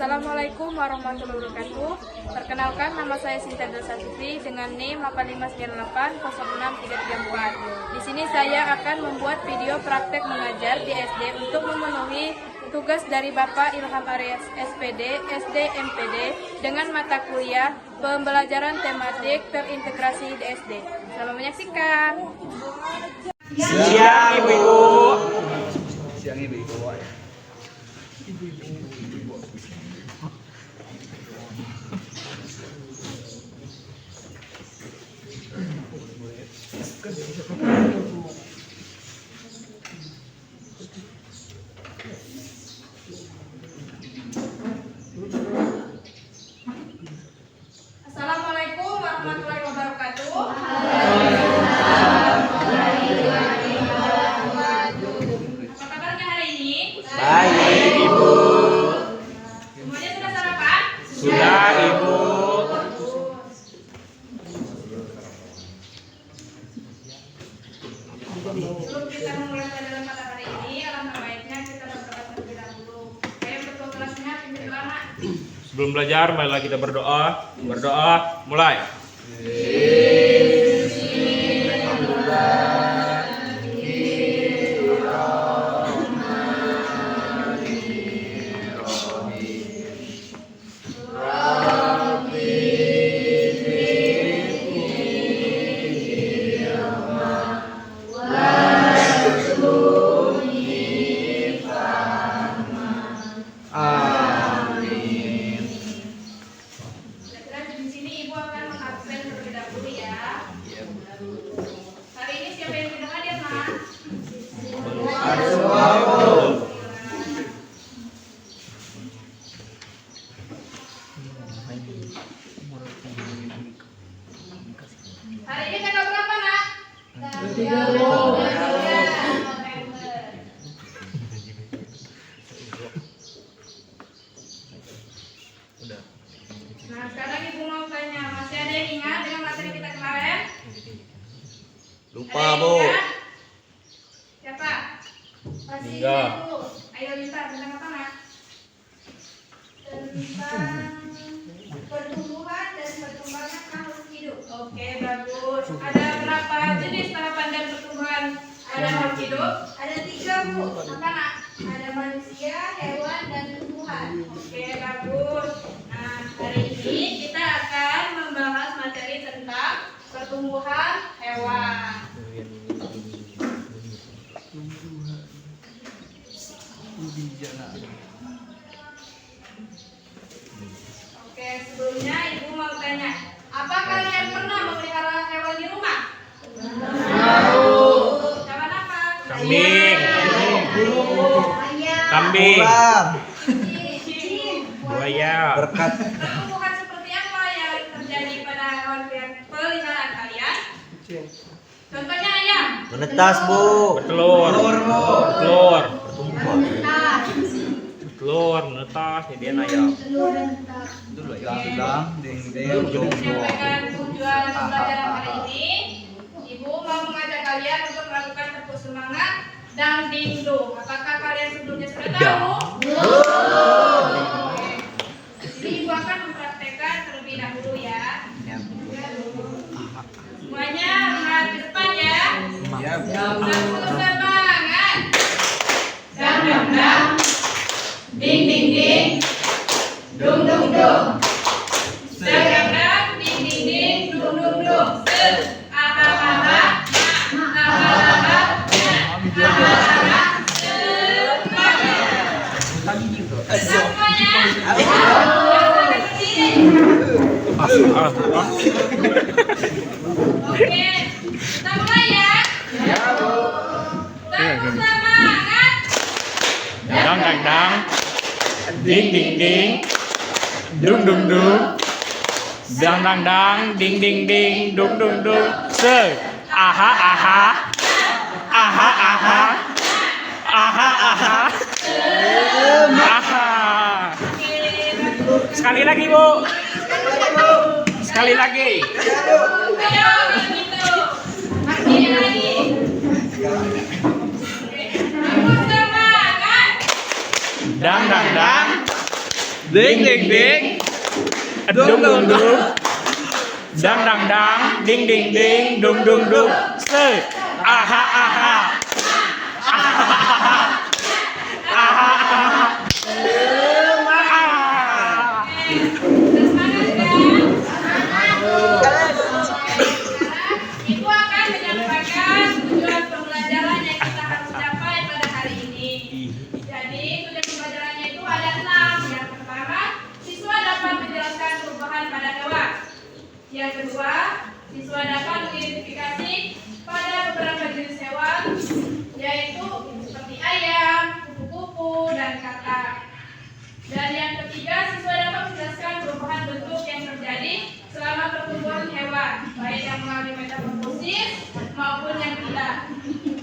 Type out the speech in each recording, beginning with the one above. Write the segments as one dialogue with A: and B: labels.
A: Assalamualaikum warahmatullahi wabarakatuh. Perkenalkan, nama saya Sinta Safitri dengan NIM 859806334. Di sini saya akan membuat video praktek mengajar di SD untuk memenuhi tugas dari Bapak Ilham Aries SPD, SD MPD dengan mata kuliah pembelajaran tematik terintegrasi di SD. Selamat menyaksikan.
B: Siang Ibu-ibu.
C: Siang Ibu-ibu.
A: Assalamualaikum warahmatullahi wabarakatuh. Apa kabarnya hari ini?
B: Baik Ibu.
A: Semuanya sudah sarapan?
B: Sudah Ibu.
A: Sebelum kita memulai pelajaran pada hari ini, alangkah baiknya kita berdoa terlebih dahulu. Ayo ketua kelasnya pimpin doa, Nak.
B: Sebelum belajar, marilah kita berdoa. Berdoa, mulai.
A: Kira-kira di sini Ibu akan mengabsen terlebih dahulu ya. Hari ini siapa yang tidak hadir, Nak? Hari ini tanggal berapa, Nak? Nah, sekarang Ibu mau tanya, masih ada yang ingat dengan materi kita kemarin?
C: Lupa,
A: Ada yang
C: Bu.
A: ingat? Siapa? Masih
B: Enggak.
A: ingat, Bu. Ayo Lita, tentang apa, Nak? Tentang pertumbuhan dan perkembangan makhluk hidup. Oke, bagus. Ada berapa jenis tahapan dan pertumbuhan ada makhluk hidup? Ada 3, Bu. Apa, Nak? Ada manusia, hewan, dan tumbuhan. Oke, bagus. Nah, hari ini kita akan membahas materi tentang pertumbuhan hewan. Oke, sebelumnya Ibu mau tanya, apa kalian pernah memelihara hewan di rumah? Hewan apa?
B: Kambing.
A: Ayam.
B: Kambing.
A: Kucing.
B: Buaya.
C: Berkat
A: Pertumbuhan seperti apa yang terjadi pada hewan peliharaan kalian? Contohnya ayam.
C: menetas, Bu.
B: Bertelur. Bertelur.
A: Nah,
B: Bertelur, menetas, jadian ayam.
C: Dulu ya.
A: menyampaikan tujuan pembelajaran hari ini, Ibu mau mengajak kalian untuk melakukan tepuk semangat dan dingdong. Apakah kalian sebelumnya sudah tahu? Oke. Jadi Ibu akan mempraktekkan terlebih dahulu ya. Semuanya lihat ke depan ya. Tepuk semangat. Dang dang dang. Ding ding ding. Dung dung dung. Dang dang dang. Ding ding ding. Dung dung dung. Aha aha. Aha aha. Aha aha. Oke, kita mulai ya. Tepuk semangat.
B: Dang dang dang. Ding ding ding. Dung dung dung. Dang dang dang. Ding ding ding. Dung dung dung. Aha aha. Aha aha. Aha aha. Aha. Sekali lagi, Bu. Sekali lagi.
A: Ayo, gitu. Lagi lagi. Tepuk semangat.
B: Dang dang dang.
C: Ding ding ding.
B: Dung dung dung. Dang dang dang. Ding ding ding. Dung dung dung. Se. Aha aha.
A: Ibu akan menyampaikan tujuan pembelajaran yang kita harus capai pada hari ini. Jadi tujuan pembelajarannya itu ada 6. Yang pertama, siswa dapat menjelaskan perubahan pada hewan. Yang kedua, siswa dapat mengidentifikasi pada beberapa jenis hewan, yaitu seperti ayam, kupu-kupu, dan katak. Dan yang ketiga, siswa dapat menjelaskan perubahan bentuk yang terjadi selama pertumbuhan hewan, baik yang mengalami metamorfosis maupun yang tidak.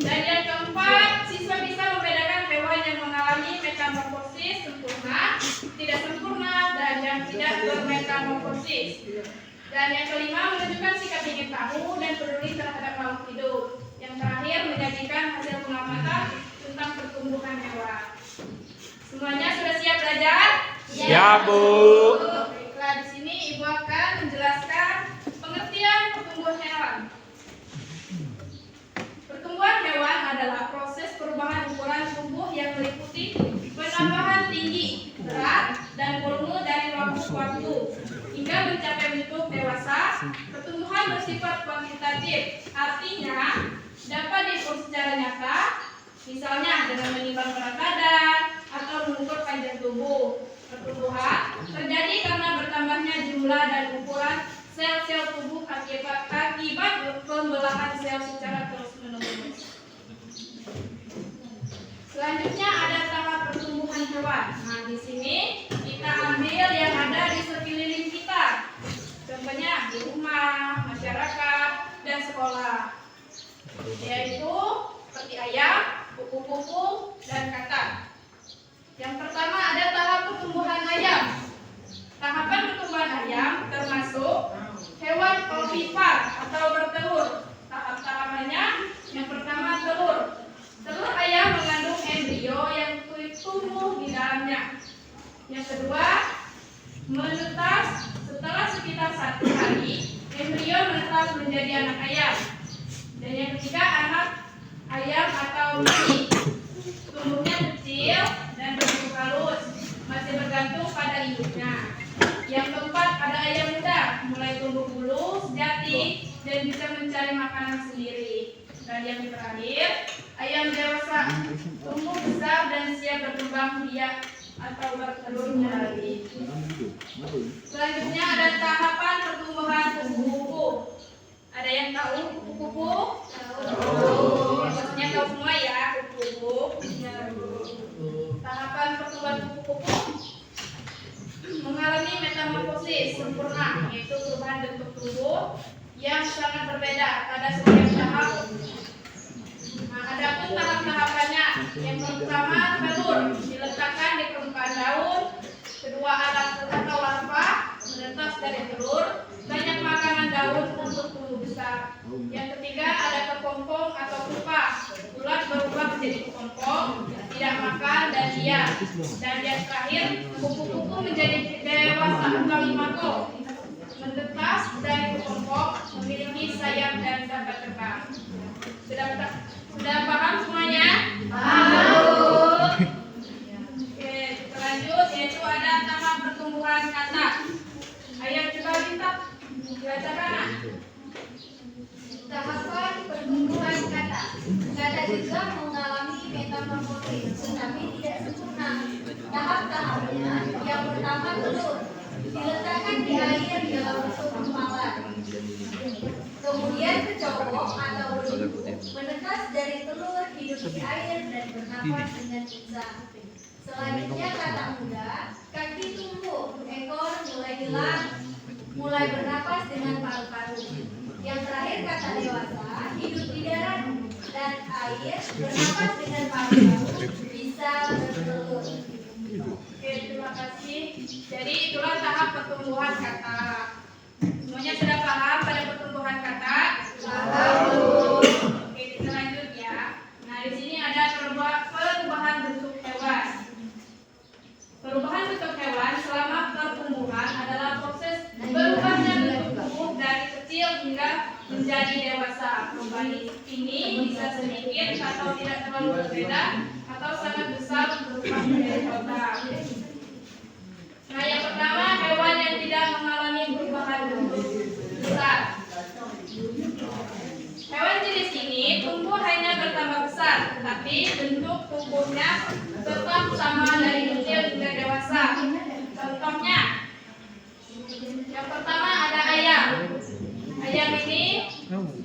A: Dan yang keempat, siswa bisa membedakan hewan yang mengalami metamorfosis sempurna, tidak sempurna, dan yang tidak bermetamorfosis. Dan yang kelima, menunjukkan sikap ingin tahu dan peduli terhadap makhluk hidup. Yang terakhir, menyajikan hasil pengamatan tentang pertumbuhan hewan. Semuanya sudah siap belajar?
B: Ya, Bu.
A: Baiklah, di sini Ibu akan menjelaskan pengertian pertumbuhan hewan. Pertumbuhan hewan adalah proses perubahan ukuran tubuh yang meliputi penambahan tinggi, berat, dan volume dari waktu ke waktu hingga mencapai bentuk dewasa. Pertumbuhan bersifat kuantitatif, artinya dapat diukur secara nyata, misalnya dengan menimbang berat badan atau mengukur panjang tubuh. Pertumbuhan terjadi karena bertambahnya jumlah dan ukuran sel-sel tubuh akibat pembelahan sel secara terus-menerus. Selanjutnya ada tahap pertumbuhan hewan. Nah, di sini kita ambil yang ada di sekeliling kita. Contohnya di rumah, masyarakat, dan sekolah. Yaitu seperti ayam, kupu-kupu, dan katak. Yang pertama ada tahap pertumbuhan ayam. Tahapan pertumbuhan ayam termasuk hewan ovipar atau bertelur. Tahap-tahapannya yang pertama telur. Telur ayam mengandung embrio yang tumbuh di dalamnya. Yang kedua, menetas. Setelah sekitar 1 hari, embrio menetas menjadi anak ayam. Dan yang ketiga, anak ayam atau mini. Tumbuhnya kecil dan berbentuk halus, masih bergantung pada induknya. Yang keempat, ada ayam muda, mulai tumbuh bulu sejati dan bisa mencari makanan sendiri. Dan yang terakhir, ayam dewasa, tumbuh besar dan siap berkembang biak atau bertelur lagi. Selanjutnya ada tahapan pertumbuhan kupu-kupu. Ada yang tahu kupu-kupu? Maksudnya tahu semua ya kupu-kupu. Tahapan pertumbuhan kupu-kupu mengalami metamorfosis sempurna, yaitu perubahan bentuk tubuh yang sangat berbeda pada setiap tahap. Nah, adapun tahap-tahapannya, yang pertama telur diletakkan di permukaan daun, kedua alat atau larva menetas dari telur, banyak makanan daun untuk tumbuh besar. Yang ketiga ada kepompong atau pupa, ulat berubah menjadi kepompong, tidak makan dan liar. Dan yang terakhir kupu-kupu menjadi dewasa atau imago, menetas dari kepompong, memiliki sayap dan dapat terbang. Sudah paham semuanya? Paham. Oke, kita lanjut, yaitu ada tahap pertumbuhan katak. Ayo coba minta dibacakan.
D: Tahapan pertumbuhan katak. Katak juga mengalami metamorfosis, tetapi tidak sempurna. Tahap-tahapnya, yang pertama telur, diletakkan di air dalam bentuk gumpalan. Kemudian kecowok atau berudu menetas dari telur, hidup di air dan bernafas dengan bisa. Selanjutnya katak muda, kaki tumbuh, ekor mulai hilang, mulai bernapas dengan paru-paru. Yang terakhir katak dewasa, hidup di darat dan air, bernapas dengan paru-paru, bisa bertelur.
A: Oke, terima kasih. Jadi itulah tahap pertumbuhan katak. Semuanya sudah paham pada pertumbuhan katak? Paham. Oke, kita lanjut ya. Nah, di sini ada perubahan bentuk hewan. Perubahan bentuk hewan selama atau tidak terlalu berbeda atau sangat besar berubah menjadi kotak. Nah, yang pertama hewan yang tidak mengalami perubahan bentuk besar. Hewan jenis ini tumbuh hanya bertambah besar, tetapi bentuk tubuhnya tetap sama dari kecil hingga dewasa. Contohnya, yang pertama ada ayam. Ayam ini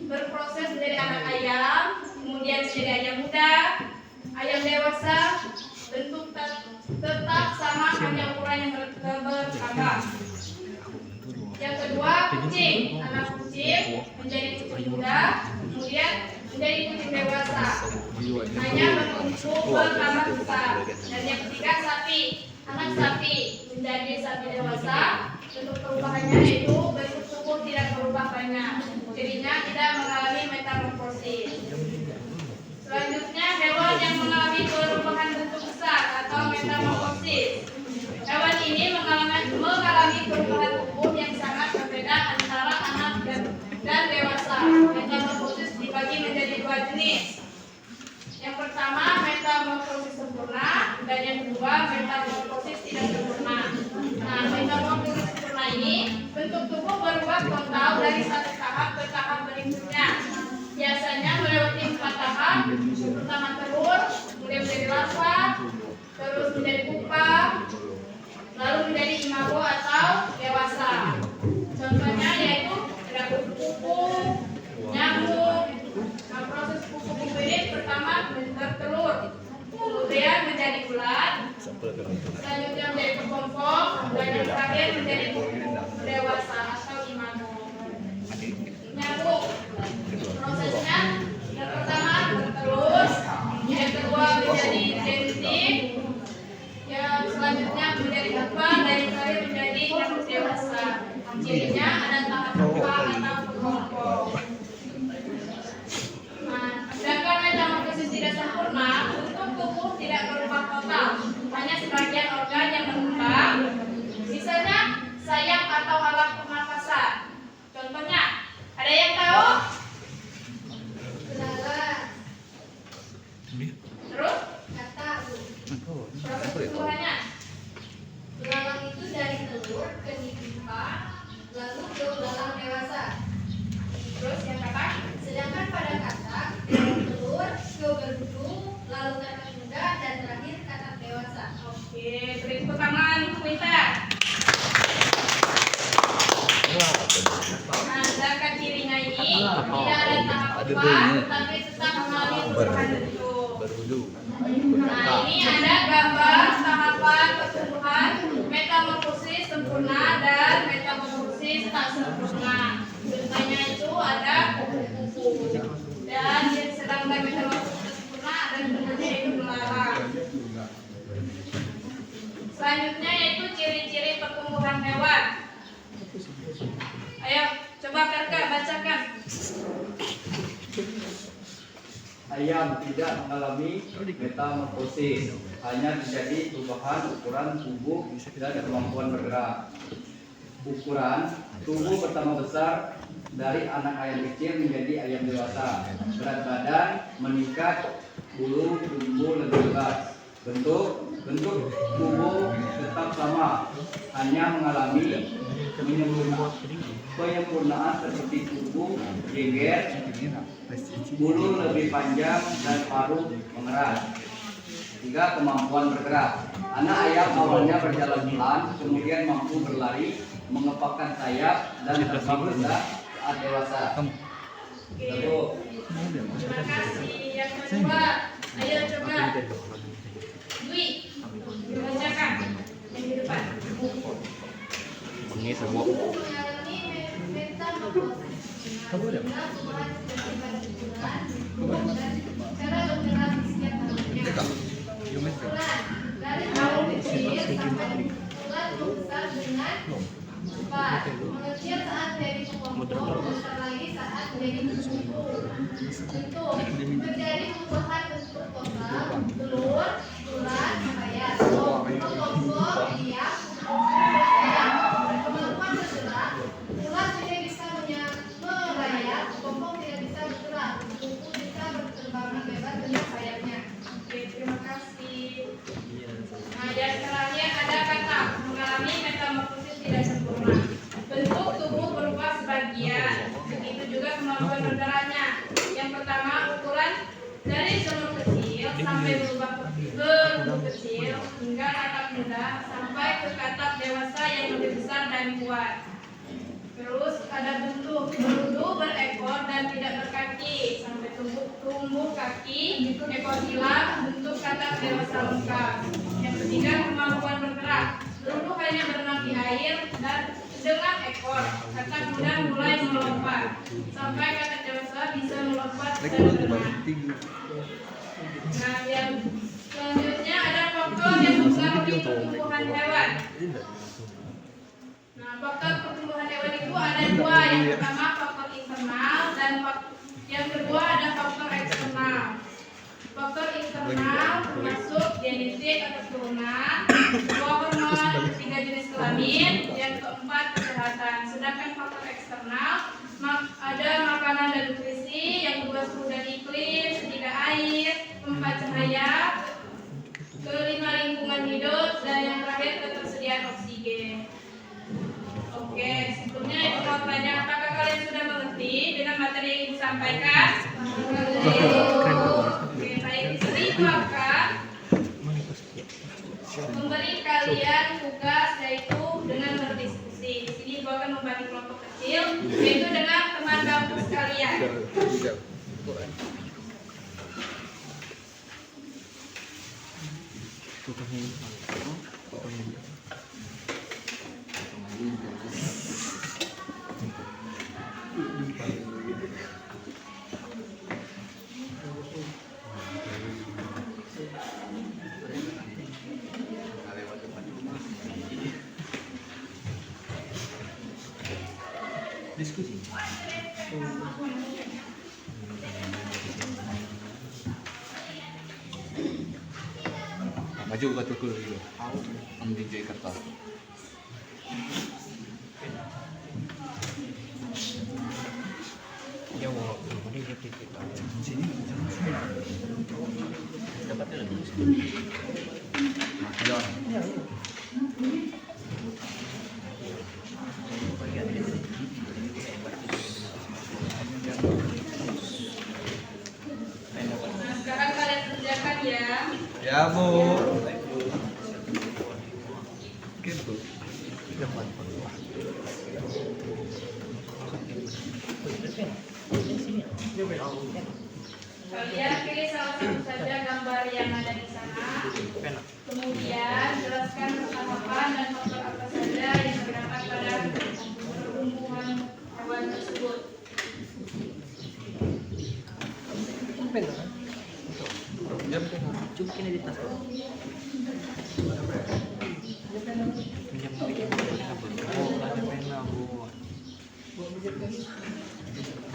A: berproses menjadi anak ayam, kemudian menjadi ayam muda, ayam dewasa, bentuk tetap sama hanya ukuran yang bertambah. Yang kedua, kucing. Anak kucing menjadi kucing muda, kemudian menjadi kucing dewasa, hanya bertumbuh bertambah besar. Dan yang ketiga, sapi. Anak sapi menjadi sapi dewasa, bentuk perubahannya yaitu bentuk tubuh tidak berubah banyak, cirinya tidak mengalami metamorfosis. Selanjutnya, hewan yang mengalami perubahan bentuk besar atau metamorfosis. Hewan ini mengalami perubahan tubuh yang sangat berbeda antara anak dan dewasa. Metamorfosis dibagi menjadi dua jenis. Yang pertama, metamorfosis sempurna, dan yang kedua, metamorfosis tidak sempurna. Nah, metamorfosis sempurna ini bentuk tubuh berubah total dari satu tahap ke tahap berikutnya. Biasanya melewati 4 tahap. Pertama telur, kemudian menjadi larva, terus menjadi pupa, lalu menjadi imago atau dewasa. Contohnya yaitu ada kupu-kupu, nyamuk. Nah, proses kupu-kupu ini pertama bertelur, kemudian menjadi ulat, selanjutnya menjadi kepompong, dan yang terakhir menjadi kupu-kupu dewasa atau imago. Nyamuk, prosesnya yang pertama bertelur, yang kedua menjadi jentik, yang selanjutnya menjadi pupa, dan yang terakhir menjadi nyamuk dewasa. Cirinya ada tahap pupa atau kepompong. Nah, sedangkan metamorfosis tidak sempurna, bentuk tubuh tidak berubah total, hanya sebagian organ yang berkembang, sisanya sayap atau alat pernapasan. Contohnya, ada yang tahu?
D: Belalang,
A: Terus,
D: kata
A: proses pertumbuhannya.
D: belalang itu dari telur ke pupa, lalu ke belalang dewasa.
A: Terus yang kata?
D: Sedangkan pada katak dari telur ke berudu, lalu katak muda, dan terakhir katak dewasa.
A: Oke, beri tepuk tangan untuk Wita. Nah, sedangkan cirinya ini tidak ada tahap pupa, tetapi tetap mengalami perubahan bentuk. Nah, ini ada gambar tahapan pertumbuhan metamorfosis sempurna dan metamorfosis tak sempurna. Contohnya itu ada kupu-kupu, dan yang sedangkan metamorfosis sempurna ada contohnya yaitu belalang. Selanjutnya yaitu ciri-ciri pertumbuhan hewan. Ayo, coba Karka bacakan.
C: Ayam tidak mengalami metamorfosis, hanya terjadi perubahan ukuran tubuh dan kemampuan bergerak. Ukuran tubuh pertama besar dari anak ayam kecil menjadi ayam dewasa. Berat badan meningkat, bulu tumbuh lebih lebat. Bentuk tubuh tetap sama, hanya mengalami penyempurnaan seperti tubuh jengger, bulu lebih panjang dan paruh mengeras. 3. Kemampuan bergerak. Anak ayam awalnya berjalan pelan, kemudian mampu berlari, mengepakkan sayap, dan terbang rendah saat dewasa. Lalu,
A: Terima kasih. Yang kedua, ayo coba Dwi bacakan yang di depan.
D: Tubuh mengalami metamorfosis. Tumbuhan seperti batu-batuan dan cara bergerak di setiap tahunnya. Ukuran dari tahun kecil sampai ulat membesar dengan cepat, mengecil saat dari kepompong, besar lagi saat dari kupu-kupu. Bentuk terjadi perubahan bentuk total, telur, ulat, ayam, kepompong, iak, kemampuan bergerak. Ulat tidak bisa merayap, kepompong tidak bisa bergerak, kupu bisa berterbangan bebas.
A: besar dan kuat. Terus ada bentuk berudu, berekor dan tidak berkaki. Sampai tumbuh kaki, ekor hilang, bentuk kata dewasa lengkap. Yang ketiga, kemampuan bergerak. Berudu hanya berenang di air dan dengan ekor. Kata muda mulai melompat. Sampai kata dewasa bisa melompat dan berenang. Nah, yang selanjutnya ada faktor yang mempengaruhi pertumbuhan hewan. Nah, faktor pertumbuhan hewan itu ada dua. Yang pertama faktor internal dan yang kedua ada faktor eksternal. Faktor internal termasuk genetik atau keturunan, dua hormon, 3 jenis kelamin, yang keempat kesehatan. Sedangkan faktor eksternal ada makanan dan nutrisi, yang kedua suhu dan iklim, ketiga air, keempat cahaya, kelima lingkungan hidup, dan yang terakhir ketersediaan oksigen. Oke, sebelumnya Ibu mau tanya, apakah kalian sudah mengerti dengan materi yang Ibu sampaikan? Oke, baik. Di sini Ibu akan memberi kalian tugas yaitu dengan berdiskusi. Di sini Ibu akan membagi kelompok kecil, yaitu dengan teman kampus kalian.
E: Diskusi. Maju ke tukul gitu. Ambil di kertas.
B: Jawab, ini dia titik.
E: Sini. Dapat lagi. Ya.
A: Nah, sekarang kalian kerjakan ya.
E: Ya, Bu. Gitu.
A: Kalian pilih salah satu saja gambar yang ada di sana. Kemudian jelaskan tahapan dan faktor apa saja yang terdapat pada pertumbuhan hewan tersebut.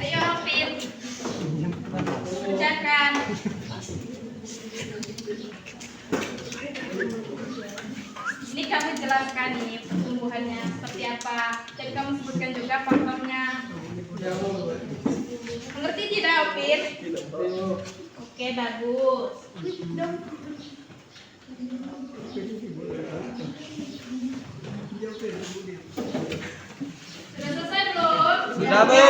A: Ayo Alvin, kerjakan. Ini kami jelaskan ini pertumbuhannya seperti apa. Dan kamu sebutkan juga faktornya. Mengerti tidak Alvin? Oke, bagus. Sudah selesai belum?
E: Sudah, Bu.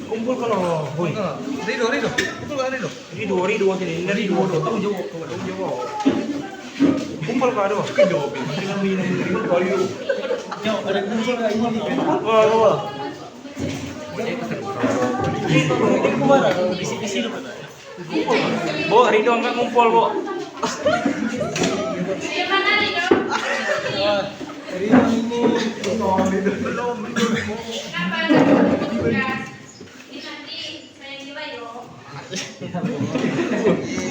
B: Kumpul kalau, boy.
E: Rido. Betul kan Rido?
B: Rido ini dari dua tahu jawab. Kumpul kau ada. Jawab. Tinggal minum kau Rido. Jawab ada kumpul nggak ini? Wah. Di sini. Bo, Rido enggak ngumpul, Bo.
A: Di mana Rido? Kenapa ada tugas? Ini nanti saya nilai loh.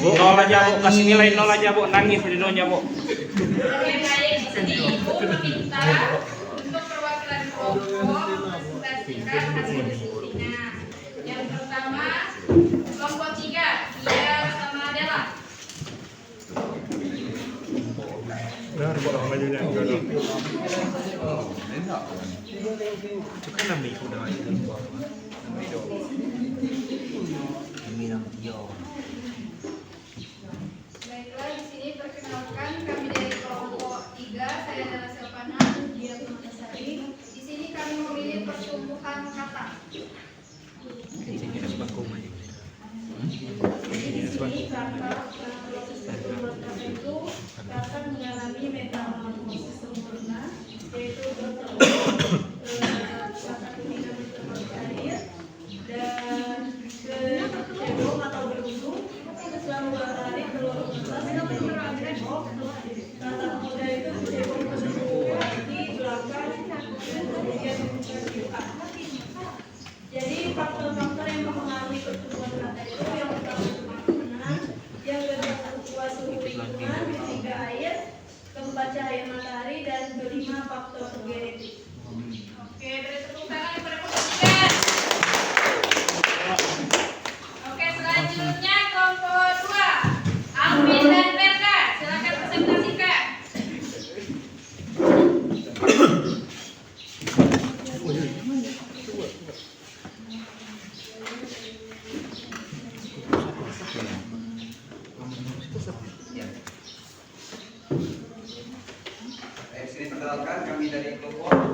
B: Nol aja, Bu. Kasih nilai nol aja, Bu. Nangis Ridonya, Bu.
A: Oke, baik. Di sini Ibu meminta untuk perwakilan kelompok presentasikan hasil diskusinya. Yang pertama, kelompok 3, Ia sama Adela. Baiklah, di sini perkenalkan kami dari kelompok 3. Saya adalah Silvana, dia Putusari. Di sini kami memilih pertumbuhan kata. Di sini kata metamorfosis sempurna, yaitu bertelur, maka ketika bertelur cair dan cebong atau beruntung selama 2 hari telur menetas. Tata muda itu cebong tersebut di belakang dan kemudian dibuka. Jadi faktor-faktor yang mempengaruhi pertumbuhan mata itu yang pertama makanan, yang kedua suhu lingkungan, ketiga air, keempat cahaya matahari, dan kelima faktor genetik. Oke, beri tepuk tangan kepada peserta. Oke, selanjutnya kelompok 2, Alvin dan Berka, silakan presentasikan.
C: Sini perkenalkan kami dari kelompok 2.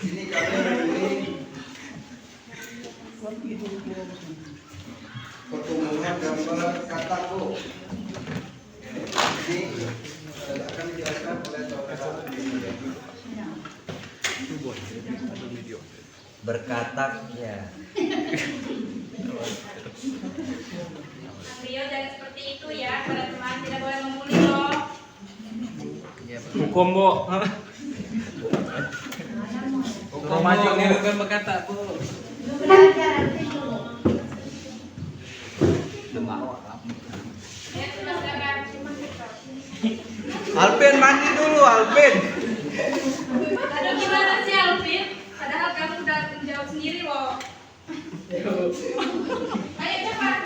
C: Sini kami memilih pertumbuhan gambar katak Bu. Ini akan dijelaskan oleh saudara
F: berkatak ya.
A: Rio jangan seperti itu ya, pada teman tidak boleh membuli loh.
B: Hukum, Bu.
E: Hukum maju nih bukan berkata Bu.
A: Ya, sudah silakan.
E: Alvin mandi dulu Alvin.
A: Aduh, gimana sih Alvin? Padahal kamu udah menjawab sendiri loh. Ayo cepat.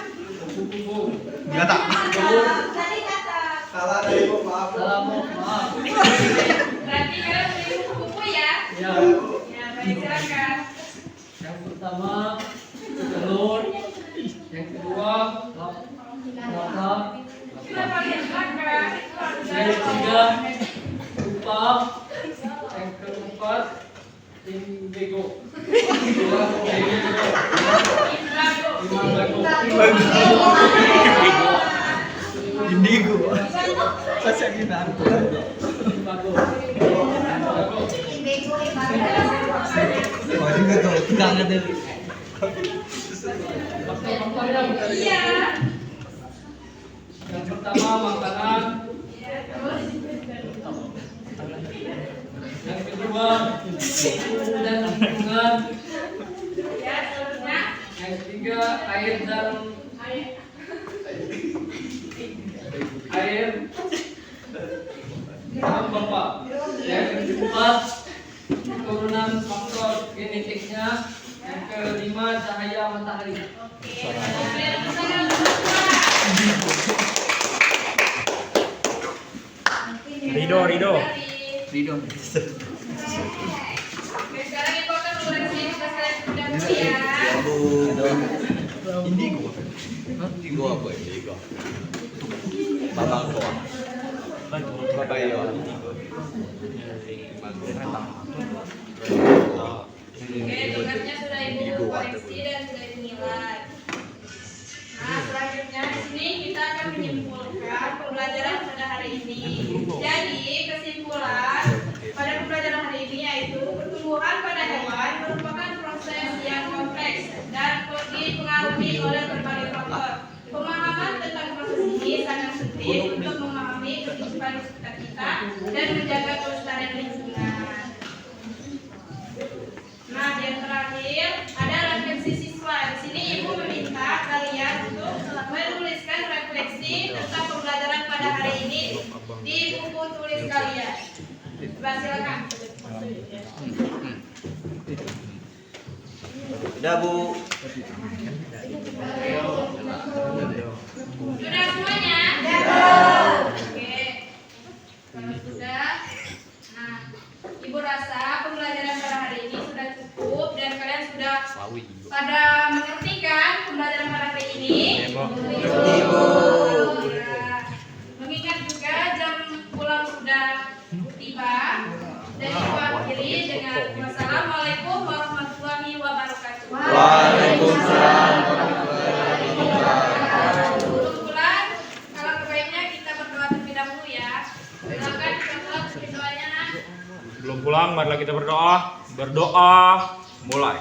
E: Kata.
A: Tadi kata.
C: salah dari Bu, maaf.
A: Berarti kalian beli buku ya?
G: Ya,
A: Ya, baik silakan.
G: yang pertama telur, yang kedua mata,
A: Kita pakai belakang.
G: yang ketiga lupa, yang keempat indigo,
E: Indigo. Saya gimana? Wah juga tuh tegangan dari.
A: Iya.
G: yang pertama makanan,
A: Ya, terus.
G: yang kedua suhu dan lingkungan,
A: Ya, seterusnya.
G: yang ketiga air dan air. Paham Bapak? Yang keempat turunan faktor genetiknya, yang kelima cahaya matahari.
A: Kemudian pesanan
B: Rido.
E: Rido.
A: Oke, sekarang Ibu akan mengoreksi tugas kalian terlebih dahulu ya.
E: Indigo. Indigo apa Indigo? Babako. Babayo.
A: Oke, tugasnya sudah Ibu koreksi dan sudah Ibu nilai. Nah, selanjutnya di sini kita akan menyimpulkan pembelajaran pada hari ini. Jadi, kesimpulan pada pembelajaran hari ini yaitu pertumbuhan pada hewan merupakan proses yang kompleks dan dipengaruhi oleh berbagai faktor. Pemahaman tentang proses ini sangat penting untuk memahami kehidupan sekitar kita dan menjaga kelestarian lingkungan. Nah, yang terakhir ada refleksi siswa. Di sini Ibu meminta kalian untuk menuliskan refleksi tentang pembelajaran pada hari ini di buku tulis kalian. Coba silakan.
F: Udah Bu.
A: Sudah semuanya? Oke. Kalau sudah, nah, Ibu rasa pembelajaran pada hari ini sudah cukup dan kalian sudah pada mengerti kan pembelajaran pada hari ini? Ya. Mengingat juga jam pulang sudah tiba dan Ibu akhiri dengan wassalamualaikum warahmatullahi wabarakatuh.
E: Waalaikumsalam.
A: Untuk pulang, kalau kebaiknya kita berdoa
B: Marilah kita berdoa. Berdoa, mulai.